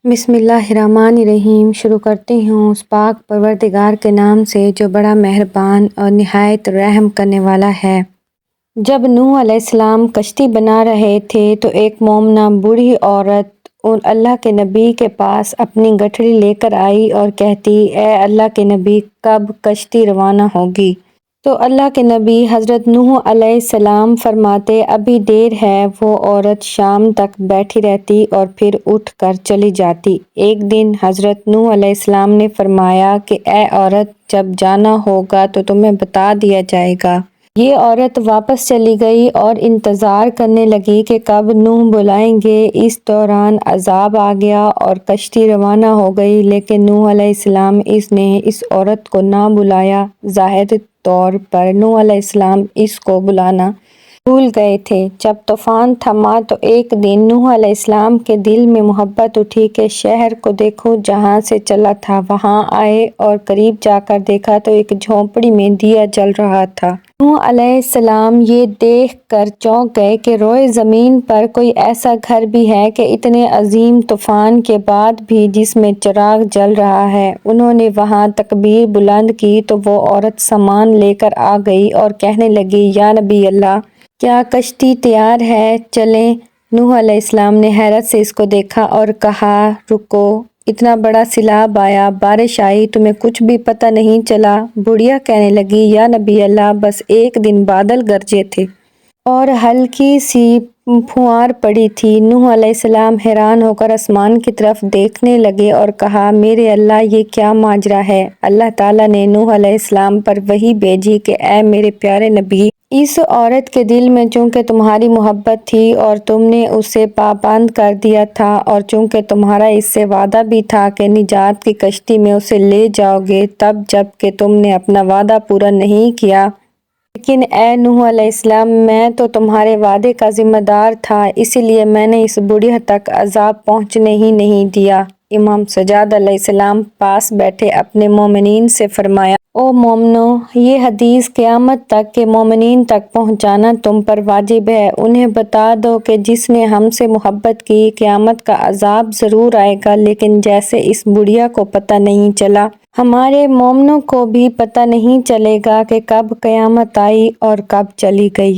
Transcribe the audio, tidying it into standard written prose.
بسم اللہ الرحمن الرحیم۔ شروع کرتی ہوں اس پاک پروردگار کے نام سے جو بڑا مہربان اور نہایت رحم کرنے والا ہے۔ جب نوح علیہ السلام کشتی بنا رہے تھے تو ایک مومنہ بوڑھی عورت اللہ کے نبی کے پاس اپنی گٹھڑی لے کر آئی اور کہتی، اے اللہ کے نبی، کب کشتی روانہ ہوگی؟ تو اللہ کے نبی حضرت نوح علیہ السلام فرماتے، ابھی دیر ہے۔ وہ عورت شام تک بیٹھی رہتی اور پھر اٹھ کر چلی جاتی۔ ایک دن حضرت نوح علیہ السلام نے فرمایا کہ اے عورت، جب جانا ہوگا تو تمہیں بتا دیا جائے گا۔ یہ عورت واپس چلی گئی اور انتظار کرنے لگی کہ کب نوح بلائیں گے۔ اس دوران عذاب آ گیا اور کشتی روانہ ہو گئی، لیکن نوح علیہ السلام نے اس عورت کو نہ بلایا۔ ظاہر طور پر نوح علیہ السلام اس کو بلانا بھول گئے تھے۔ جب طوفان تھما تو ایک دن نوح علیہ السلام کے دل میں محبت اٹھی کہ شہر کو دیکھوں جہاں سے چلا تھا۔ وہاں آئے اور قریب جا کر دیکھا تو ایک جھونپڑی میں دیا جل رہا تھا۔ نوح علیہ السلام یہ دیکھ کر چونک گئے کہ روئے زمین پر کوئی ایسا گھر بھی ہے کہ اتنے عظیم طوفان کے بعد بھی جس میں چراغ جل رہا ہے۔ انہوں نے وہاں تکبیر بلند کی تو وہ عورت سامان لے کر آ گئی اور کہنے لگی، یا نبی اللہ، کیا کشتی تیار ہے؟ چلیں۔ نوح علیہ السلام نے حیرت سے اس کو دیکھا اور کہا، رکو، اتنا بڑا سیلاب آیا، بارش آئی، تمہیں کچھ بھی پتہ نہیں چلا؟ بڑھیا کہنے لگی، یا نبی اللہ، بس ایک دن بادل گرجے تھے اور ہلکی سی پھوار پڑی تھی۔ نوح علیہ السلام حیران ہو کر آسمان کی طرف دیکھنے لگے اور کہا، میرے اللہ، یہ کیا ماجرا ہے؟ اللہ تعالیٰ نے نوح علیہ السلام پر وحی بھیجی کہ اے میرے پیارے نبی، اس عورت کے دل میں چونکہ تمہاری محبت تھی اور تم نے اسے پابند کر دیا تھا، اور چونکہ تمہارا اس سے وعدہ بھی تھا کہ نجات کی کشتی میں اسے لے جاؤ گے، تب جب کہ تم نے اپنا وعدہ پورا نہیں کیا، لیکن اے نوح علیہ السلام، میں تو تمہارے وعدے کا ذمہ دار تھا، اسی لیے میں نے اس بڑھیا تک عذاب پہنچنے ہی نہیں دیا۔ امام سجاد علیہ السلام پاس بیٹھے اپنے مومنین سے فرمایا، او مومنو، یہ حدیث قیامت تک کے مومنین تک پہنچانا تم پر واجب ہے۔ انہیں بتا دو کہ جس نے ہم سے محبت کی، قیامت کا عذاب ضرور آئے گا، لیکن جیسے اس بڑھیا کو پتہ نہیں چلا، ہمارے مومنوں کو بھی پتہ نہیں چلے گا کہ کب قیامت آئی اور کب چلی گئی۔